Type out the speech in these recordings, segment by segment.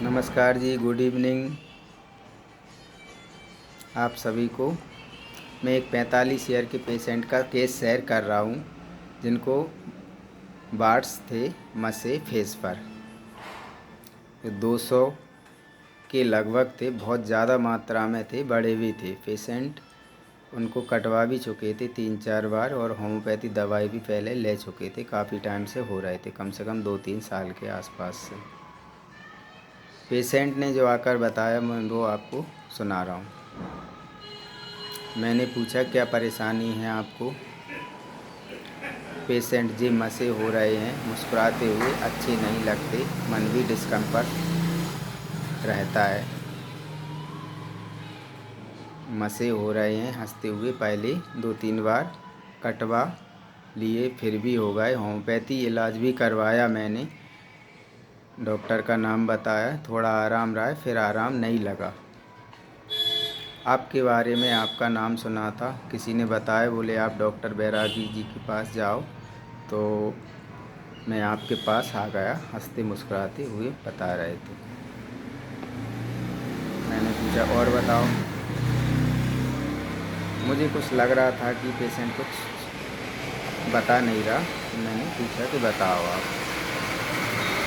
नमस्कार जी, good evening आप सभी को। मैं एक 45 ईयर के पेशेंट का केस शेयर कर रहा हूँ जिनको बार्ड्स थे मसे फेस पर। 200 के लगभग थे, बहुत ज़्यादा मात्रा में थे, बड़े भी थे पेशेंट। उनको कटवा भी चुके थे 3-4 बार और होम्योपैथी दवाई भी पहले ले चुके थे। काफ़ी टाइम से हो रहे थे, कम से कम 2-3 साल के आसपास से। पेशेंट ने जो आकर बताया मैं वो आपको सुना रहा हूँ। मैंने पूछा क्या परेशानी है आपको। पेशेंट जी मसे हो रहे हैं, मुस्कुराते हुए, अच्छे नहीं लगते, मन भी डिस्कम्फर्ट रहता है। मसे हो रहे हैं हंसते हुए, पहले 2-3 बार कटवा लिए फिर भी हो गए। होम्योपैथी इलाज भी करवाया मैंने, डॉक्टर का नाम बताया, थोड़ा आराम रहा, फिर आराम नहीं लगा। आपके बारे में आपका नाम सुना था, किसी ने बताया, बोले आप डॉक्टर बैरागी जी के पास जाओ, तो मैं आपके पास आ गया। हंसते मुस्कुराते हुए बता रहे थे। मैंने पूछा और बताओ। मुझे कुछ लग रहा था कि पेशेंट कुछ बता नहीं रहा, मैंने पूछा कि बताओ आप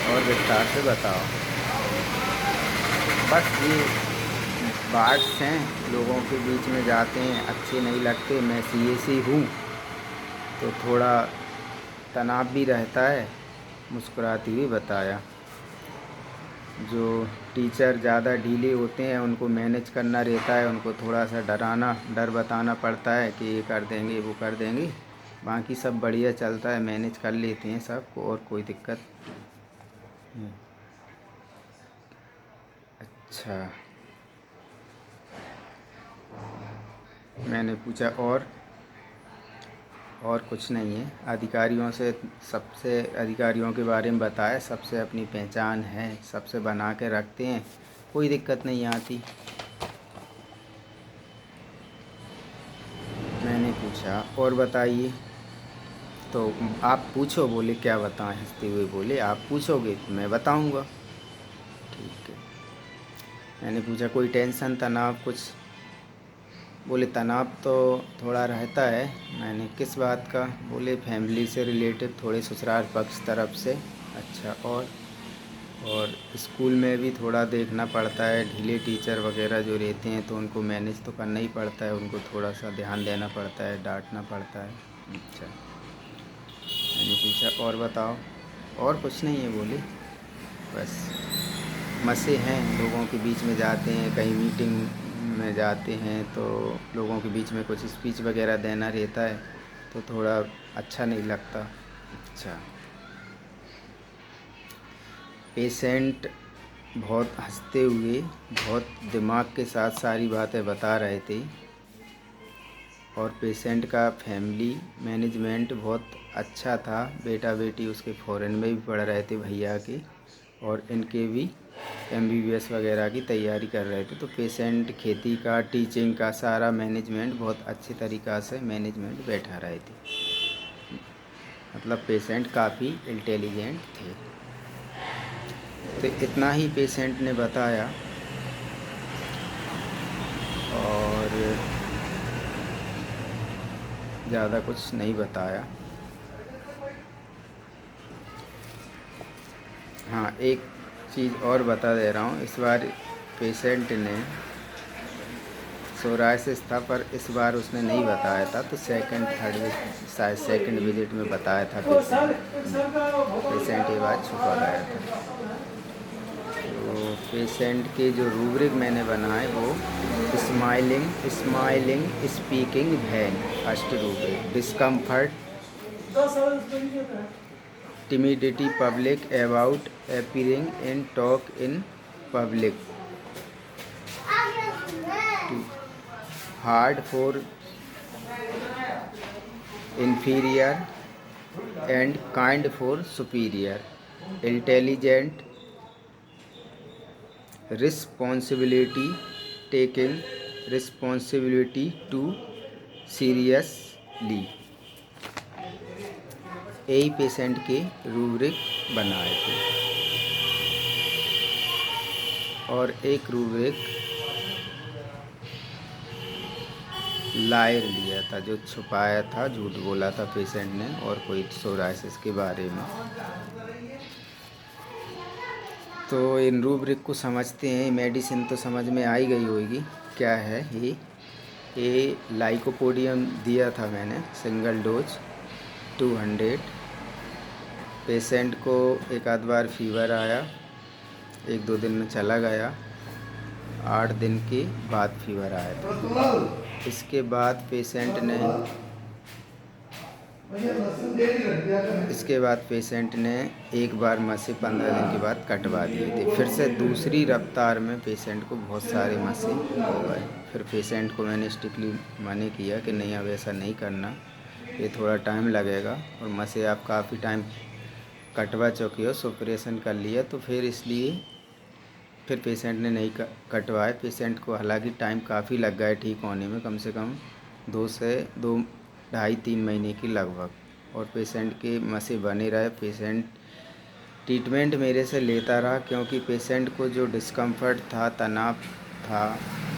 और विस्तार से बताओ। बस ये बार्ड्स हैं, लोगों के बीच में जाते हैं, अच्छे नहीं लगते। मैं सीएसी हूँ तो थोड़ा तनाव भी रहता है, मुस्कुराती हुई बताया। जो टीचर ज़्यादा ढीले होते हैं उनको मैनेज करना रहता है, उनको थोड़ा सा डर बताना पड़ता है कि ये कर देंगे वो कर देंगे। बाकी सब बढ़िया चलता है, मैनेज कर लेते हैं सब और कोई दिक्कत नहीं। अच्छा, मैंने पूछा और कुछ नहीं है। अधिकारियों से, सबसे अधिकारियों के बारे में बताया, सबसे अपनी पहचान है, सबसे बना के रखते हैं, कोई दिक्कत नहीं आती। मैंने पूछा और बताइए, तो आप पूछो, बोले क्या बताएं, हंसते हुए बोले आप पूछोगे तो मैं बताऊंगा। ठीक है। मैंने पूछा कोई टेंशन तनाव कुछ, बोले तनाव तो थोड़ा रहता है। मैंने किस बात का, बोले फैमिली से रिलेटेड, थोड़े ससुराल पक्ष तरफ से। अच्छा, और स्कूल में भी थोड़ा देखना पड़ता है, ढीले टीचर वगैरह जो रहते हैं तो उनको मैनेज तो करना ही पड़ता है, उनको थोड़ा सा ध्यान देना पड़ता है, डांटना पड़ता है। अच्छा, मैंने पूछा और बताओ। और कुछ नहीं है, बोले बस मसे हैं, लोगों के बीच में जाते हैं, कहीं मीटिंग में जाते हैं तो लोगों के बीच में कुछ स्पीच वगैरह देना रहता है तो थोड़ा अच्छा नहीं लगता। अच्छा, पेशेंट बहुत हंसते हुए, बहुत दिमाग के साथ सारी बातें बता रहे थे और पेशेंट का फैमिली मैनेजमेंट बहुत अच्छा था। बेटा बेटी उसके फॉरेन में भी पढ़ रहे थे भैया के, और इनके भी एमबीबीएस वगैरह की तैयारी कर रहे थे। तो पेशेंट खेती का, टीचिंग का सारा मैनेजमेंट बहुत अच्छे तरीक़ा से मैनेजमेंट बैठा रहे थे। मतलब पेशेंट काफ़ी इंटेलिजेंट थे। तो इतना ही पेशेंट ने बताया और ज़्यादा कुछ नहीं बताया। हाँ, एक चीज़ और बता दे रहा हूँ। इस बार पेशेंट ने सोराइसिस था, पर इस बार उसने नहीं बताया था, तो सेकंड थर्ड शायद सेकंड विजिट में बताया था पेशेंट ये बात छुपा गया था। तो पेशेंट के जो रूब्रिक मैंने बनाए वो smiling speaking van, first rubric. Discomfort, timidity public about appearing and talk in public, hard for inferior and kind for superior, intelligent, responsibility taking responsibility too seriously। यही पेशेंट के रूब्रिक बनाए थे। और एक रूब्रिक लायर लिया था, जो छुपाया था, झूठ बोला था पेशेंट ने और कोई सोराइसिस के बारे में। तो इन रूब्रिक को समझते हैं। मेडिसिन तो समझ में आई गई होगी क्या है ये लाइकोपोडियम दिया था मैंने, सिंगल डोज 200। पेशेंट को एक आध बार फीवर आया, 1-2 दिन में चला गया, 8 दिन के बाद फीवर आया था। इसके बाद पेशेंट ने एक बार मसे 15 दिन के बाद कटवा दिए थे। फिर से दूसरी रफ्तार में पेशेंट को बहुत सारे मसे हो गए। फिर पेशेंट को मैंने स्ट्रिक्टली मना किया कि नहीं, अब ऐसा नहीं करना, ये थोड़ा टाइम लगेगा और मसे आप काफ़ी टाइम कटवा चुके हो, ऑपरेशन कर लिया, तो फिर इसलिए फिर पेशेंट ने नहीं कटवाए। पेशेंट को हालांकि टाइम काफ़ी लग गया ठीक होने में, कम से कम 2 से 2.5-3 महीने की लगभग, और पेशेंट के मसे बने रहे। पेशेंट ट्रीटमेंट मेरे से लेता रहा, क्योंकि पेशेंट को जो डिस्कम्फर्ट था, तनाव था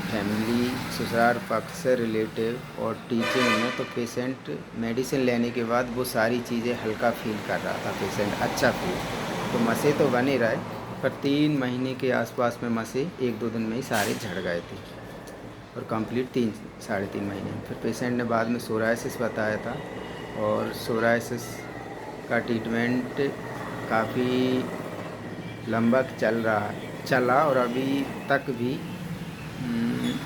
फैमिली ससुराल पक्ष से रिलेटिव और टीचिंग में, तो पेशेंट मेडिसिन लेने के बाद वो सारी चीज़ें हल्का फील कर रहा था, पेशेंट अच्छा फील। तो मसे तो बने रहे, पर 3 महीने के आसपास में मसे 1-2 दिन में ही सारे झड़ गए थे और कंप्लीट 3-3.5 महीने। फिर पेशेंट ने बाद में सोराइसिस बताया था, और सोराइसिस का ट्रीटमेंट काफ़ी लंबा चला और अभी तक भी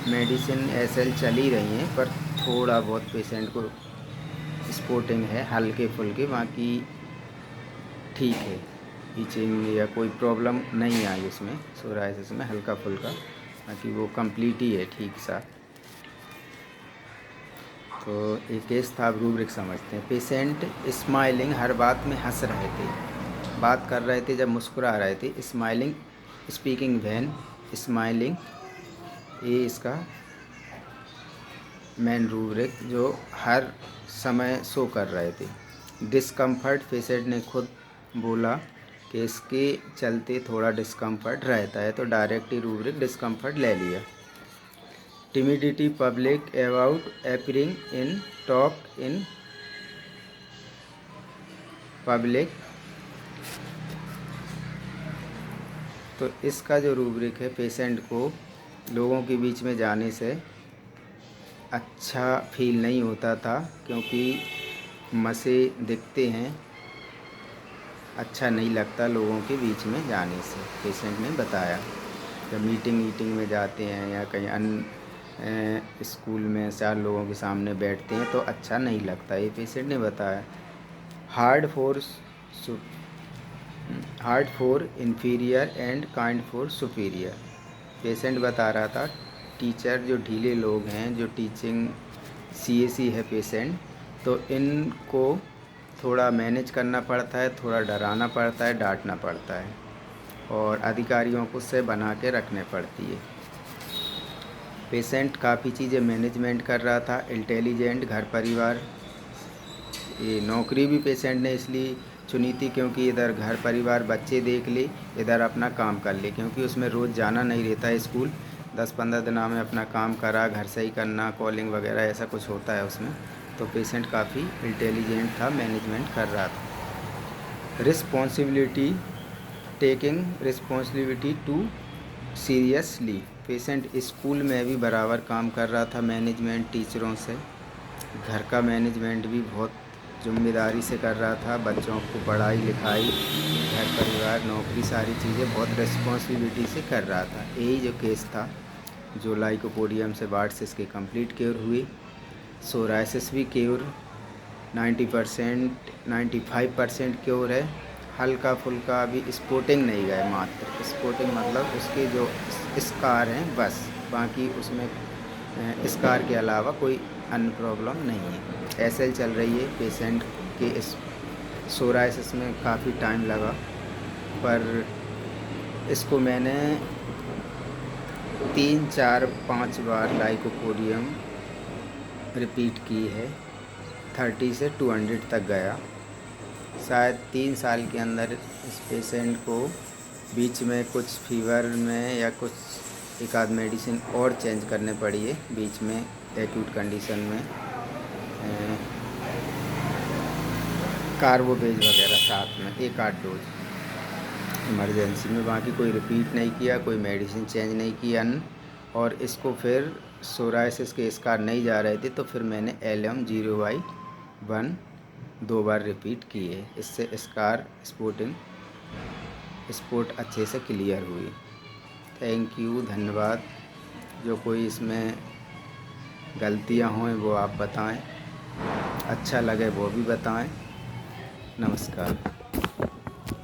मेडिसिन एसएल चल ही रही हैं, पर थोड़ा बहुत पेशेंट को स्पॉटिंग है हल्के फुल्के, बाकी ठीक है, ईचिंग या कोई प्रॉब्लम नहीं आई उसमें, सोराइसिस में हल्का फुल्का, बाकी वो कंप्लीट ही है ठीक सा। तो एक केस था, अब रूब्रिक समझते हैं। पेशेंट स्माइलिंग, हर बात में हंस रहे थे, बात कर रहे थे जब मुस्कुरा रहे थे। स्माइलिंग, स्पीकिंग वैन स्माइलिंग, ये इसका मेन रूब्रिक जो हर समय शो कर रहे थे। डिस्कम्फर्ट, पेशेंट ने खुद बोला कि इसके चलते थोड़ा डिस्कम्फर्ट रहता है, तो डायरेक्ट ही रूब्रिक डिस्कम्फर्ट ले लिया। Timidity, public about appearing in talk in public, तो इसका जो रूब्रिक है, पेशेंट को लोगों के बीच में जाने से अच्छा फील नहीं होता था, क्योंकि मसे दिखते हैं, अच्छा नहीं लगता लोगों के बीच में जाने से, पेशेंट ने बताया। जब मीटिंग में जाते हैं या कहीं अन्य स्कूल में 4 लोगों के सामने बैठते हैं तो अच्छा नहीं लगता, ये पेशेंट ने बताया। Hard for inferior and kind for superior, patient बता रहा था टीचर जो ढीले लोग हैं, जो टीचिंग सीएसी है पेशेंट, तो इनको थोड़ा मैनेज करना पड़ता है, थोड़ा डराना पड़ता है, डांटना पड़ता है, और अधिकारियों को से बना के रखने पड़ती है। पेशेंट काफ़ी चीज़ें मैनेजमेंट कर रहा था, इंटेलिजेंट, घर परिवार, ये नौकरी भी पेशेंट ने इसलिए चुनी थी क्योंकि इधर घर परिवार बच्चे देख ले, इधर अपना काम कर ले, क्योंकि उसमें रोज़ जाना नहीं रहता है स्कूल। 10-15 दिन में अपना काम करा, घर से ही करना, कॉलिंग वगैरह ऐसा कुछ होता है उसमें। तो पेशेंट काफ़ी इंटेलिजेंट था, मैनेजमेंट कर रहा था। Responsibility, taking responsibility too seriously, patient school में भी बराबर काम कर रहा था मैनेजमेंट टीचरों से, घर का मैनेजमेंट भी बहुत जिम्मेदारी से कर रहा था, बच्चों को पढ़ाई लिखाई, घर परिवार, नौकरी, सारी चीज़ें बहुत रिस्पॉन्सिबिलिटी से कर रहा था। यही जो केस था, जो लाइकोपोडियम से वार्डसिस के कंप्लीट क्योर हुई, सोराइसिस भी क्योर 90% 95% क्योर है, हल्का फुल्का अभी स्पॉटिंग नहीं गए, मात्र स्पॉटिंग मतलब उसके जो स्कार हैं बस, बाकी उसमें स्कार के अलावा कोई अन्य प्रॉब्लम नहीं है। एसएल चल रही है पेशेंट के, इस सोराइसिस में काफ़ी टाइम लगा, पर इसको मैंने 3-4-5 बार लाइकोपोडियम रिपीट की है, 30 से 200 तक गया। शायद 3 साल के अंदर इस पेशेंट को बीच में कुछ फीवर में या कुछ एक आध मेडिसिन और चेंज करने पड़ी है बीच में एक्यूट कंडीशन में, कार्बोवेज वगैरह साथ में एक आध डोज इमरजेंसी में। बाकी कोई रिपीट नहीं किया, कोई मेडिसिन चेंज नहीं किया। और इसको फिर सोराइसिस के स्कार नहीं जा रहे थे तो फिर मैंने LM0/1 2 बार रिपीट किए। इससे स्कार स्पॉट अच्छे से क्लियर हुई। थैंक यू, धन्यवाद। जो कोई इसमें गलतियां हों वो आप बताएं, अच्छा लगे वो भी बताएं। नमस्कार।